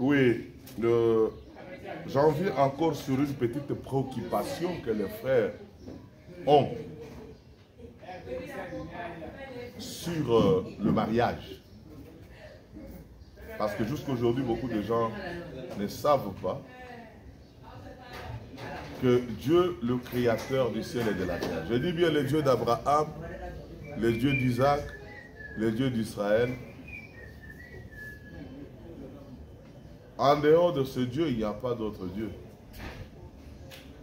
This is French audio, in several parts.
Oui, j'en viens encore sur une petite préoccupation que les frères ont sur le mariage. Parce que jusqu'à aujourd'hui, beaucoup de gens ne savent pas que Dieu, le créateur du ciel et de la terre, je dis bien le Dieu d'Abraham, le Dieu d'Isaac, le Dieu d'Israël, en dehors de ce Dieu, il n'y a pas d'autre Dieu.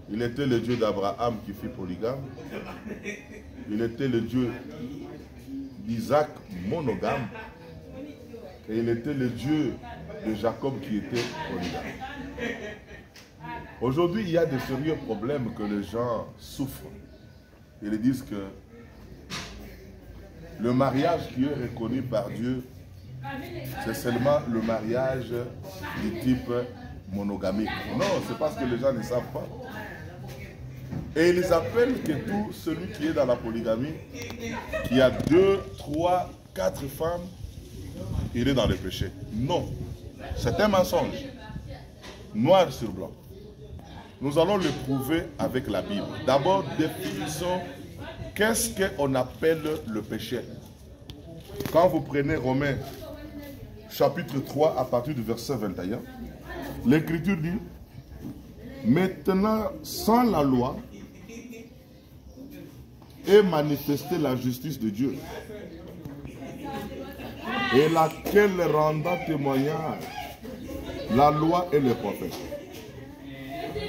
Il était le Dieu d'Abraham qui fut polygame. Il était le Dieu d'Isaac monogame. Et il était le Dieu de Jacob qui était polygame. Aujourd'hui, il y a de sérieux problèmes que les gens souffrent. Ils disent que le mariage qui est reconnu par Dieu, c'est seulement le mariage du type monogamique. Non, c'est parce que les gens ne savent pas. Et ils appellent que tout celui qui est dans la polygamie, qui a 2, 3, 4 femmes, il est dans le péché. Non, c'est un mensonge. Noir sur blanc. Nous allons le prouver avec la Bible. D'abord, définissons qu'est-ce qu'on appelle le péché. Quand vous prenez Romains chapitre 3 à partir du verset 21, l'Écriture dit: maintenant, sans la loi, est manifestée la justice de Dieu, et laquelle rendant témoignage la loi et les prophètes.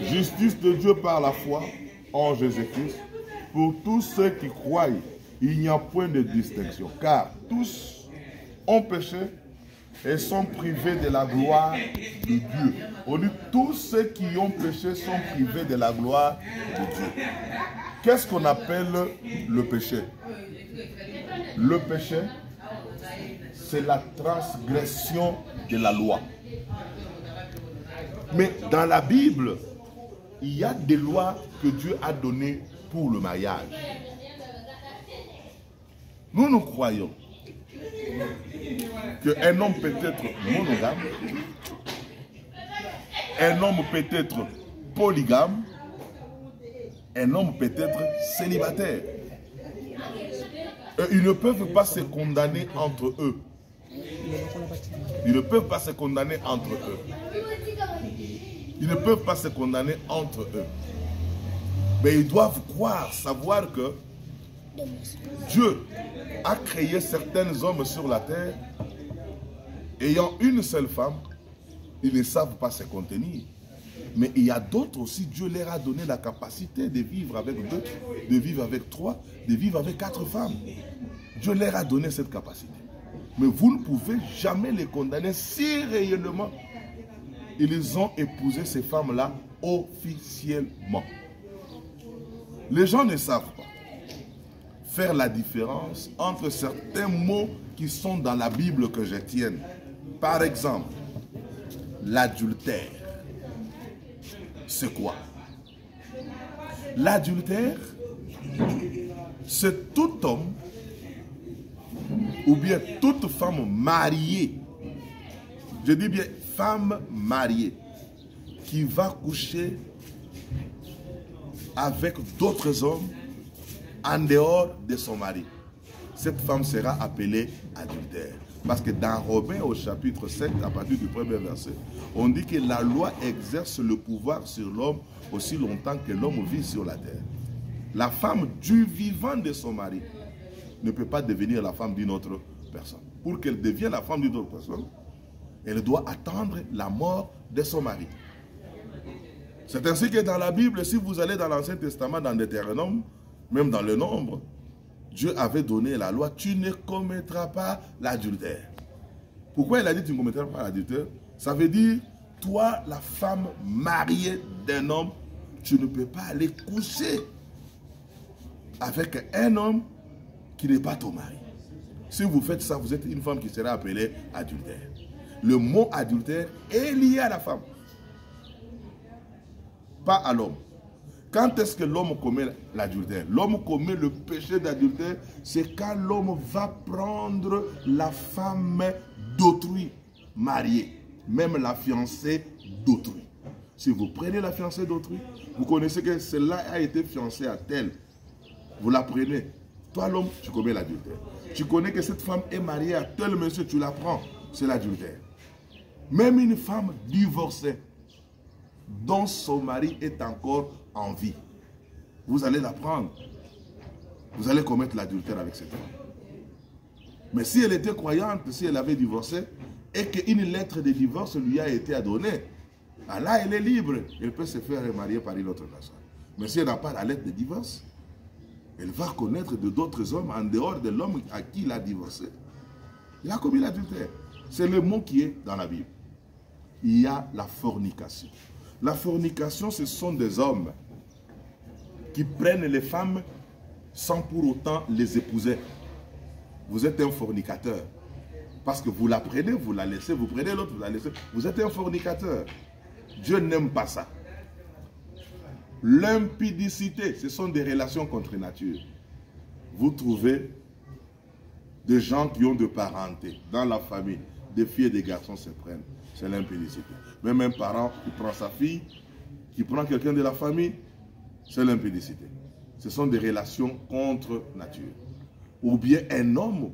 Justice de Dieu par la foi en Jésus-Christ, pour tous ceux qui croient, il n'y a point de distinction, car tous ont péché et sont privés de la gloire de Dieu. On dit tous ceux qui ont péché sont privés de la gloire de Dieu. Qu'est-ce qu'on appelle le péché? Le péché, c'est la transgression de la loi. Mais dans la Bible, il y a des lois que Dieu a données pour le mariage. Nous croyons qu'un homme peut être monogame, un homme peut être polygame, un homme peut être célibataire. Et ils ne peuvent pas se condamner entre eux. Ils ne peuvent pas se condamner entre eux. Ils ne peuvent pas se condamner entre eux. Mais ils doivent croire, savoir que Dieu a créé certains hommes sur la terre, ayant une seule femme, ils ne savent pas se contenir. Mais il y a d'autres aussi, Dieu leur a donné la capacité de vivre avec 2, de vivre avec 3, de vivre avec 4 femmes. Dieu leur a donné cette capacité. Mais vous ne pouvez jamais les condamner si réellement ils ont épousé ces femmes-là officiellement. Les gens ne savent pas faire la différence entre certains mots qui sont dans la Bible que je tienne. Par exemple, l'adultère. C'est quoi? L'adultère, c'est tout homme ou bien toute femme mariée. Je dis bien femme mariée qui va coucher avec d'autres hommes en dehors de son mari. Cette femme sera appelée adultère. Parce que dans Romains au chapitre 7, à partir du premier verset, on dit que la loi exerce le pouvoir sur l'homme aussi longtemps que l'homme vit sur la terre. La femme du vivant de son mari ne peut pas devenir la femme d'une autre personne. Pour qu'elle devienne la femme d'une autre personne, elle doit attendre la mort de son mari. C'est ainsi que dans la Bible, si vous allez dans l'Ancien Testament, dans Deutéronome, même dans le Nombre, Dieu avait donné la loi, tu ne commettras pas l'adultère. Pourquoi il a dit tu ne commettras pas l'adultère? Ça veut dire, toi, la femme mariée d'un homme, tu ne peux pas aller coucher avec un homme qui n'est pas ton mari. Si vous faites ça, vous êtes une femme qui sera appelée adultère. Le mot adultère est lié à la femme, pas à l'homme. Quand est-ce que l'homme commet l'adultère? L'homme commet le péché d'adultère, c'est quand l'homme va prendre la femme d'autrui mariée. même la fiancée d'autrui. Si vous prenez la fiancée d'autrui, vous connaissez que celle-là a été fiancée à tel. Vous la prenez. Toi, l'homme, tu commets l'adultère. Tu connais que cette femme est mariée à tel monsieur, tu la prends. C'est l'adultère. Même une femme divorcée, dont son mari est encore en vie, vous allez la prendre. Vous allez commettre l'adultère avec cette femme. Mais si elle était croyante, si elle avait divorcé, et qu'une lettre de divorce lui a été donnée, là, elle est libre. Elle peut se faire remarier par une autre personne. Mais si elle n'a pas la lettre de divorce, elle va connaître d'autres hommes en dehors de l'homme à qui il a divorcé. Il a commis l'adultère. C'est le mot qui est dans la Bible. Il y a la fornication. La fornication, ce sont des hommes qui prennent les femmes sans pour autant les épouser. Vous êtes un fornicateur. Parce que vous la prenez, vous la laissez, vous prenez l'autre, vous la laissez. Vous êtes un fornicateur. Dieu n'aime pas ça. L'impudicité, ce sont des relations contre nature. Vous trouvez des gens qui ont de parenté dans la famille. Des filles et des garçons se prennent. C'est l'impudicité. Même un parent qui prend sa fille, qui prend quelqu'un de la famille, c'est l'impudicité. Ce sont des relations contre nature. Ou bien un homme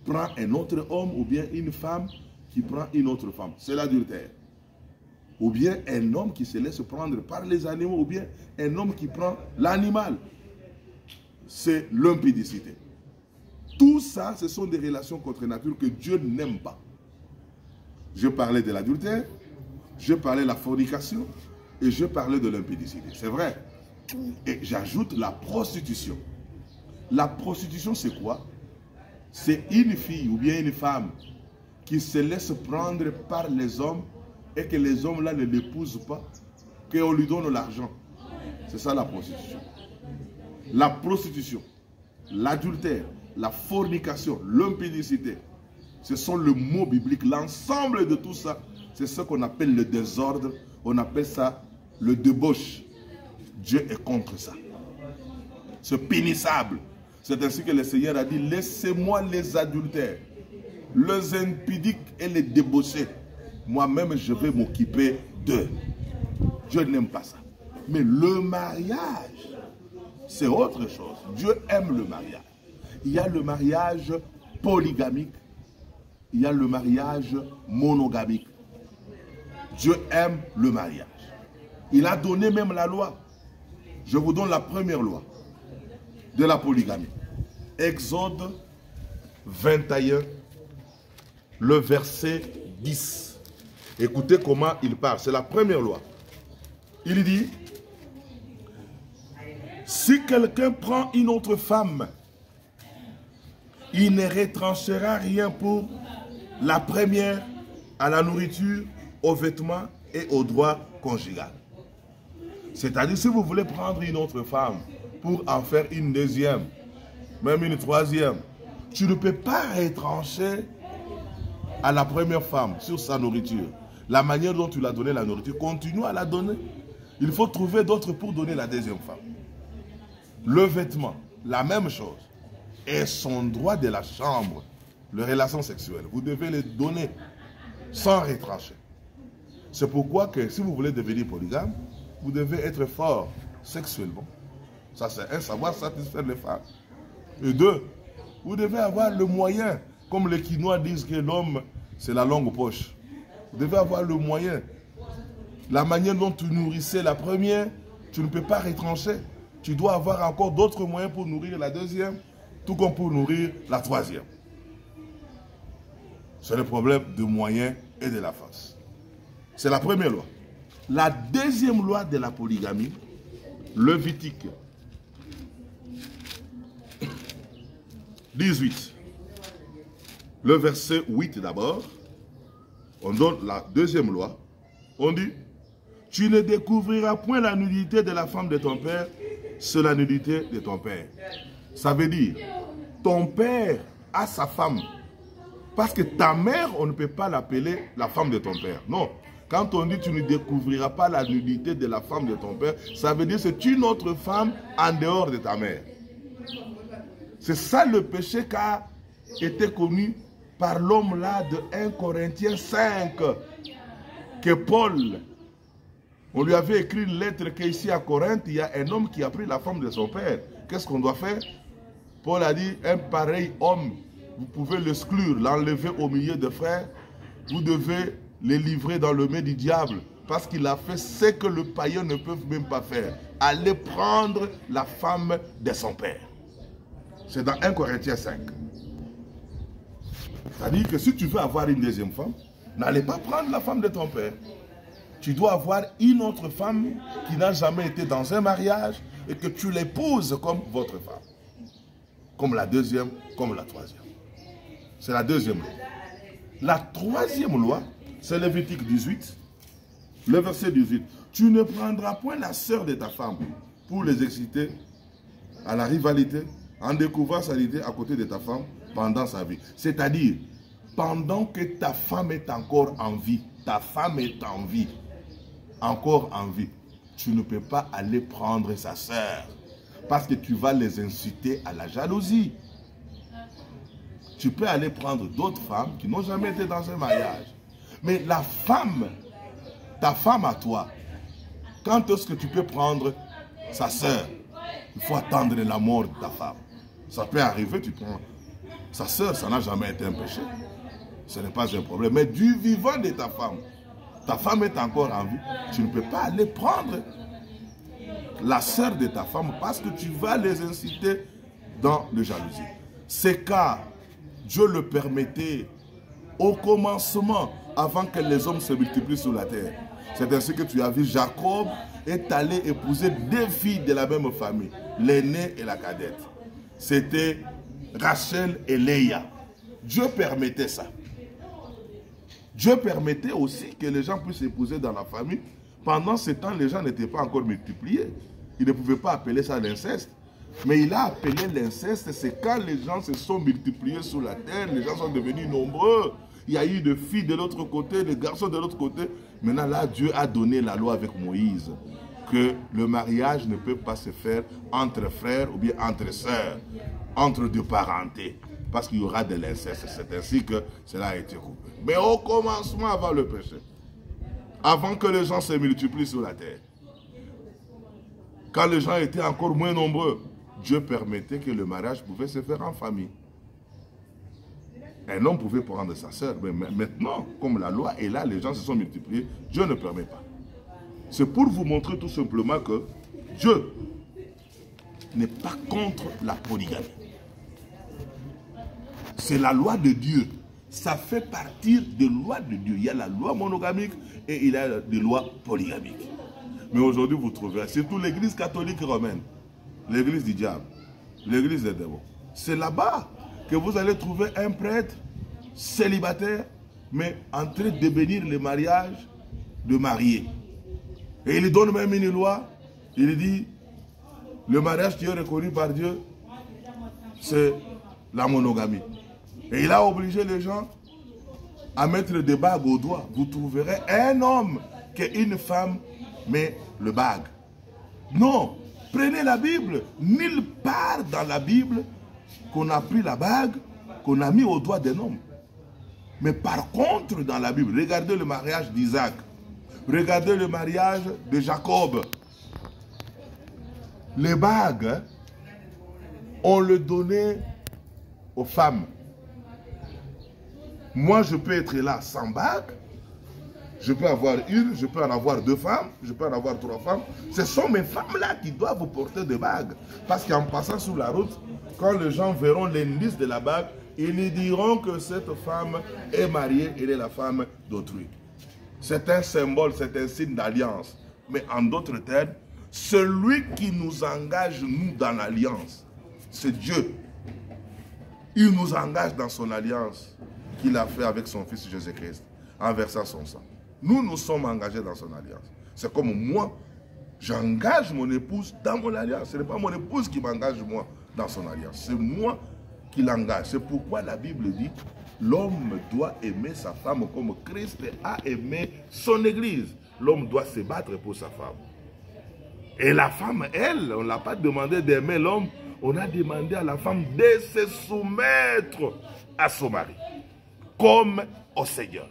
prend un autre homme, ou bien une femme qui prend une autre femme. C'est l'adultère. Ou bien un homme qui se laisse prendre par les animaux, ou bien un homme qui prend l'animal. C'est l'impudicité. Tout ça, ce sont des relations contre nature que Dieu n'aime pas. Je parlais de l'adultère, je parlais de la fornication, et je parlais de l'impudicité. C'est vrai. Et j'ajoute la prostitution. La prostitution, c'est quoi? C'est une fille ou bien une femme qui se laisse prendre par les hommes et que les hommes là ne l'épousent pas, qu'on lui donne l'argent. C'est ça la prostitution. La prostitution, l'adultère, la fornication, l'impudicité, ce sont le mot biblique. L'ensemble de tout ça, c'est ce qu'on appelle le désordre. On appelle ça le débauche. Dieu est contre ça. C'est pénissable. C'est ainsi que le Seigneur a dit, laissez-moi les adultères, les impudiques et les débauchés. Moi-même, je vais m'occuper d'eux. Dieu n'aime pas ça. Mais le mariage, c'est autre chose. Dieu aime le mariage. Il y a le mariage polygamique. Il y a le mariage monogamique. Dieu aime le mariage. Il a donné même la loi. Je vous donne la première loi de la polygamie. Exode 21, le verset 10. Écoutez comment il parle. C'est la première loi. Il dit, si quelqu'un prend une autre femme, il ne retranchera rien pour la première à la nourriture, aux vêtements et aux droits conjugal. C'est-à-dire, si vous voulez prendre une autre femme pour en faire une deuxième, même une troisième, tu ne peux pas retrancher à la première femme sur sa nourriture. La manière dont tu l'as donné la nourriture, continue à la donner. Il faut trouver d'autres pour donner la deuxième femme. Le vêtement, la même chose. Et son droit de la chambre, les relations sexuelles, vous devez les donner sans retrancher. C'est pourquoi que si vous voulez devenir polygame, vous devez être fort sexuellement. Ça, c'est un, savoir satisfaire les femmes. Et deux, vous devez avoir le moyen, comme les Quinois disent que l'homme, c'est la longue poche. Vous devez avoir le moyen. La manière dont tu nourrissais la première, tu ne peux pas retrancher. Tu dois avoir encore d'autres moyens pour nourrir la deuxième, tout comme pour nourrir la troisième. C'est le problème de moyens et de la force. C'est la première loi. La deuxième loi de la polygamie, Lévitique 18. Le verset 8 d'abord. On donne la deuxième loi. On dit, tu ne découvriras point la nudité de la femme de ton père, c'est la nudité de ton père. Ça veut dire, ton père a sa femme. Parce que ta mère, on ne peut pas l'appeler la femme de ton père. Non. Quand on dit tu ne découvriras pas la nudité de la femme de ton père, ça veut dire que c'est une autre femme en dehors de ta mère. C'est ça le péché qui a été connu par l'homme là de 1 Corinthiens 5. que Paul, on lui avait écrit une lettre qu'ici à Corinthe, il y a un homme qui a pris la femme de son père. Qu'est-ce qu'on doit faire? Paul a dit, un pareil homme, vous pouvez l'exclure, l'enlever au milieu des frères. Vous devez les livrer dans le main du diable. Parce qu'il a fait ce que le païen ne peut même pas faire. Aller prendre la femme de son père. C'est dans 1 Corinthiens 5. C'est-à-dire que si tu veux avoir une deuxième femme, n'allez pas prendre la femme de ton père. Tu dois avoir une autre femme qui n'a jamais été dans un mariage et que tu l'épouses comme votre femme. Comme la deuxième, comme la troisième. C'est la deuxième loi. La troisième loi, c'est Lévitique 18, le verset 18. Tu ne prendras point la sœur de ta femme pour les exciter à la rivalité, en découvrant sa idée à côté de ta femme pendant sa vie. C'est-à-dire, pendant que ta femme est encore en vie, ta femme est en vie, encore en vie, tu ne peux pas aller prendre sa sœur parce que tu vas les inciter à la jalousie. Tu peux aller prendre d'autres femmes qui n'ont jamais été dans un mariage. Mais la femme, ta femme à toi, quand est-ce que tu peux prendre sa sœur? Il faut attendre la mort de ta femme. Ça peut arriver, tu prends sa sœur, ça n'a jamais été un péché. Ce n'est pas un problème. Mais du vivant de ta femme est encore en vie, tu ne peux pas aller prendre la sœur de ta femme parce que tu vas les inciter dans le jalousie. C'est car Dieu le permettait au commencement, avant que les hommes se multiplient sur la terre. C'est ainsi que tu as vu Jacob est allé épouser deux filles de la même famille, l'aînée et la cadette. C'était Rachel et Léa. Dieu permettait ça. Dieu permettait aussi que les gens puissent épouser dans la famille. Pendant ce temps, les gens n'étaient pas encore multipliés. Ils ne pouvaient pas appeler ça l'inceste. Mais il a appelé l'inceste, c'est quand les gens se sont multipliés sur la terre, les gens sont devenus nombreux. Il y a eu des filles de l'autre côté, des garçons de l'autre côté. Maintenant là, Dieu a donné la loi avec Moïse, que le mariage ne peut pas se faire entre frères ou bien entre sœurs, entre deux parentés, parce qu'il y aura de l'inceste. C'est ainsi que cela a été coupé. Mais au commencement, avant le péché, avant que les gens se multiplient sur la terre, quand les gens étaient encore moins nombreux, Dieu permettait que le mariage pouvait se faire en famille. Un homme pouvait prendre sa sœur, mais maintenant, comme la loi est là, les gens se sont multipliés, Dieu ne permet pas. C'est pour vous montrer tout simplement que Dieu n'est pas contre la polygamie. C'est la loi de Dieu. Ça fait partie des lois de Dieu. Il y a la loi monogamique et il y a des lois polygamiques. Mais aujourd'hui, vous trouverez, surtout l'église catholique romaine, l'église du diable, l'église des démons. C'est là-bas que vous allez trouver un prêtre célibataire, mais en train de bénir le mariage de mariés. Et il donne même une loi, il dit, le mariage qui est reconnu par Dieu, c'est la monogamie. Et il a obligé les gens à mettre des bagues au doigt. Vous trouverez un homme qui est une femme, mais le bague. Non, prenez la Bible. Nulle part dans la Bible qu'on a pris la bague, qu'on a mis au doigt d'un homme. Mais par contre, dans la Bible, regardez le mariage d'Isaac. Regardez le mariage de Jacob. Les bagues, on le donnait aux femmes. Moi, je peux être là sans bague. Je peux avoir une, je peux en avoir deux femmes, je peux en avoir trois femmes. Ce sont mes femmes-là qui doivent vous porter des bagues. Parce qu'en passant sur la route, quand les gens verront l'indice de la bague, ils diront que cette femme est mariée, elle est la femme d'autrui. C'est un symbole, c'est un signe d'alliance. Mais en d'autres termes, celui qui nous engage, nous, dans l'alliance, c'est Dieu. Il nous engage dans son alliance qu'il a fait avec son Fils Jésus-Christ, en versant son sang. Nous, nous sommes engagés dans son alliance. C'est comme moi, j'engage mon épouse dans mon alliance. Ce n'est pas mon épouse qui m'engage moi dans son alliance. C'est moi qui l'engage. C'est pourquoi la Bible dit, l'homme doit aimer sa femme comme Christ a aimé son église. L'homme doit se battre pour sa femme. Et la femme, elle, on ne l'a pas demandé d'aimer l'homme, on a demandé à la femme de se soumettre à son mari, comme au Seigneur.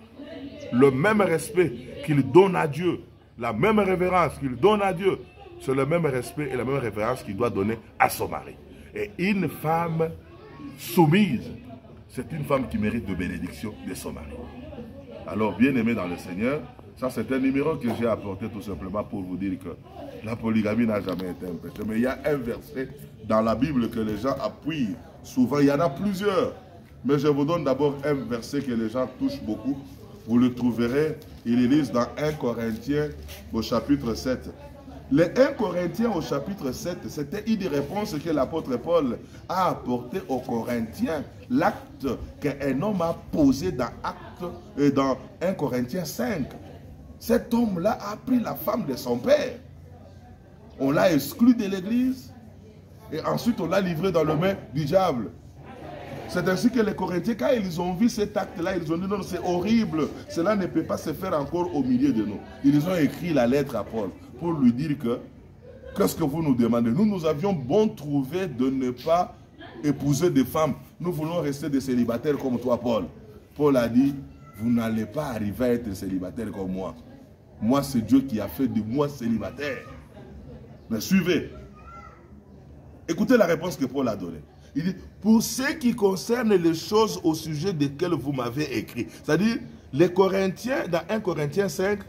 le même respect qu'il donne à Dieu, la même révérence qu'il donne à Dieu, c'est le même respect et la même révérence qu'il doit donner à son mari. Et une femme soumise, c'est une femme qui mérite de bénédiction de son mari. Alors, bien aimé dans le Seigneur, ça c'est un numéro que j'ai apporté tout simplement pour vous dire que la polygamie n'a jamais été un péché. Mais il y a un verset dans la Bible que les gens appuient souvent. Il y en a plusieurs. Mais je vous donne d'abord un verset que les gens touchent beaucoup. Vous le trouverez, il est lise dans 1 Corinthiens au chapitre 7. Les 1 Corinthiens au chapitre 7, c'était une réponse que l'apôtre Paul a apportée aux Corinthiens. L'acte qu'un homme a posé dans 1 Corinthiens 5. Cet homme-là a pris la femme de son père. On l'a exclu de l'église et ensuite on l'a livré dans les mains du diable. C'est ainsi que les Corinthiens, quand ils ont vu cet acte-là, ils ont dit non, c'est horrible, cela ne peut pas se faire encore au milieu de nous. Ils ont écrit la lettre à Paul pour lui dire que, qu'est-ce que vous nous demandez? Nous avions bon trouvé de ne pas épouser des femmes. Nous voulons rester des célibataires comme toi, Paul. Paul a dit, vous n'allez pas arriver à être célibataire comme moi. Moi, c'est Dieu qui a fait de moi célibataire. Mais suivez. Écoutez la réponse que Paul a donnée. Il dit, pour ce qui concerne les choses au sujet desquelles vous m'avez écrit. C'est-à-dire, les Corinthiens, dans 1 Corinthiens 5,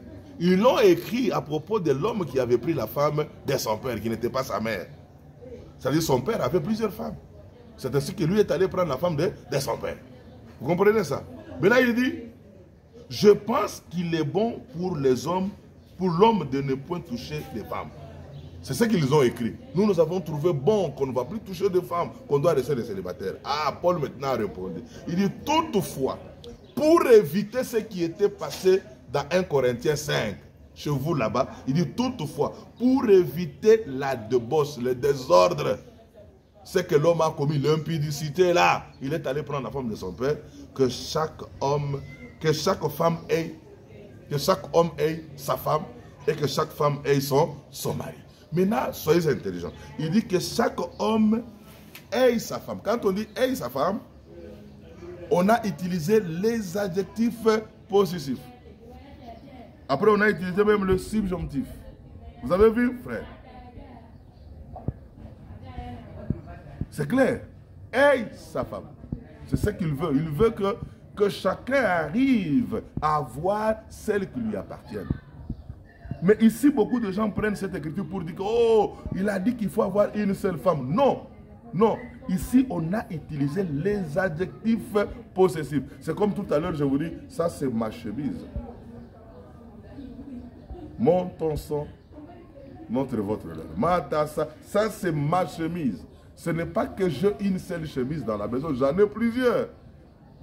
ils l'ont écrit à propos de l'homme qui avait pris la femme de son père, qui n'était pas sa mère. C'est-à-dire, son père avait plusieurs femmes. C'est ainsi que lui est allé prendre la femme de son père. Vous comprenez ça? Mais là, il dit, je pense qu'il est bon pour les hommes, pour l'homme de ne point toucher les femmes. C'est ce qu'ils ont écrit. Nous avons trouvé bon qu'on ne va plus toucher des femmes, qu'on doit rester des célibataires. Ah, Paul maintenant a répondu. Il dit, toutefois, pour éviter ce qui était passé dans 1 Corinthiens 5, chez vous là-bas, il dit, toutefois, pour éviter la débauche, le désordre, c'est que l'homme a commis l'impudicité là, il est allé prendre la femme de son père, que chaque homme, que chaque femme ait, que chaque homme ait sa femme et que chaque femme ait son mari. Maintenant, soyez intelligents. Il dit que chaque homme ait sa femme. Quand on dit ait sa femme, on a utilisé les adjectifs possessifs. Après, on a utilisé même le subjonctif. Vous avez vu, frère? C'est clair. Ait sa femme. C'est ce qu'il veut. Il veut que chacun arrive à avoir celle qui lui appartient. Mais ici, beaucoup de gens prennent cette écriture pour dire que, oh, il a dit qu'il faut avoir une seule femme. Non, non. Ici, on a utilisé les adjectifs possessifs. C'est comme tout à l'heure, je vous dis, ça c'est ma chemise. Mon ton son, montre votre langue. Ma tassa, ça c'est ma chemise. Ce n'est pas que j'ai une seule chemise dans la maison, j'en ai plusieurs.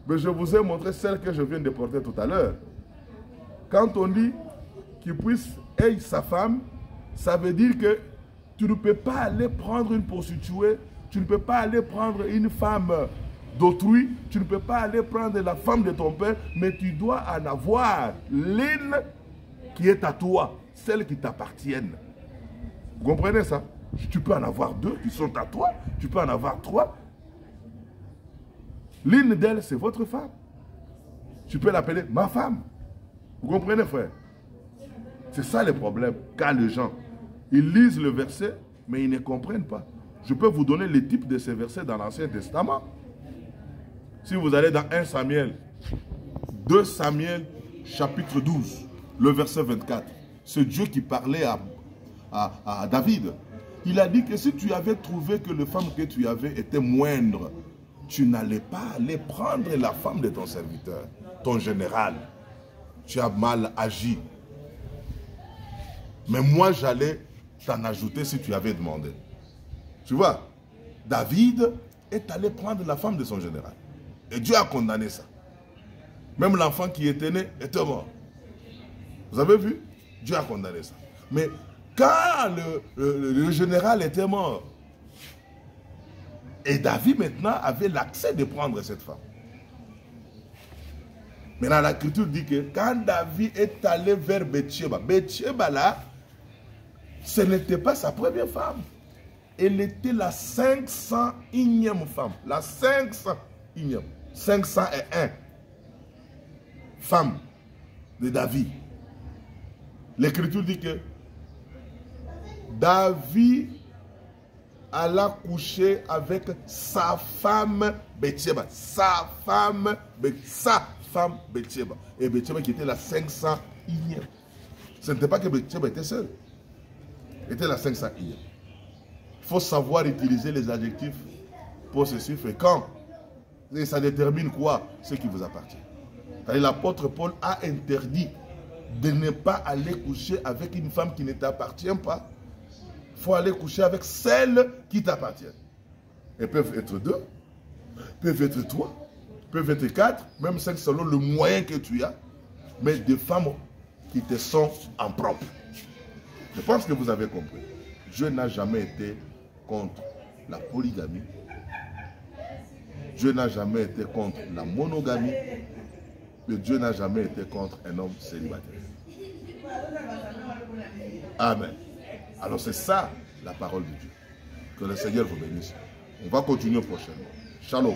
Mais je vous ai montré celle que je viens de porter tout à l'heure. Quand on dit qu'il puisse aider sa femme, ça veut dire que tu ne peux pas aller prendre une prostituée, tu ne peux pas aller prendre une femme d'autrui, tu ne peux pas aller prendre la femme de ton père, mais tu dois en avoir l'une qui est à toi, celle qui t'appartienne. Vous comprenez ça? Tu peux en avoir deux qui sont à toi, tu peux en avoir trois. L'une d'elles, c'est votre femme. Tu peux l'appeler ma femme. Vous comprenez, frère? C'est ça le problème, car les gens, ils lisent le verset, mais ils ne comprennent pas. Je peux vous donner les types de ces versets dans l'Ancien Testament. Si vous allez dans 1 Samuel, 2 Samuel, chapitre 12, le verset 24, c'est Dieu qui parlait à David. Il a dit que si tu avais trouvé que les femmes que tu avais étaient moindres, tu n'allais pas aller prendre la femme de ton serviteur, ton général. Tu as mal agi. Mais moi, j'allais t'en ajouter si tu avais demandé. Tu vois, David est allé prendre la femme de son général. Et Dieu a condamné ça. Même l'enfant qui était né était mort. Vous avez vu? Dieu a condamné ça. Mais quand le général était mort, et David maintenant avait l'accès de prendre cette femme. Maintenant, l'Écriture dit que quand David est allé vers Bathsheba, Bathsheba là, ce n'était pas sa première femme. Elle était la 501e femme. La 501e. 501 femme de David. L'Écriture dit que David alla coucher avec sa femme Bathsheba. Sa femme Bathsheba. Et Bathsheba qui était la 501e. Ce n'était pas que Bathsheba était seule. Elle était la 501e. Il faut savoir utiliser les adjectifs possessifs et quand. Et ça détermine quoi? Ce qui vous appartient. L'apôtre Paul a interdit de ne pas aller coucher avec une femme qui ne t'appartient pas. Il faut aller coucher avec celles qui t'appartiennent. Elles peuvent être 2, peuvent être 3, peuvent être 4, même 5 selon le moyen que tu as, mais des femmes qui te sont en propre. Je pense que vous avez compris. Dieu n'a jamais été contre la polygamie. Dieu n'a jamais été contre la monogamie. Mais Dieu n'a jamais été contre un homme célibataire. Amen. Alors c'est ça la parole de Dieu. Que le Seigneur vous bénisse. On va continuer prochainement. Shalom.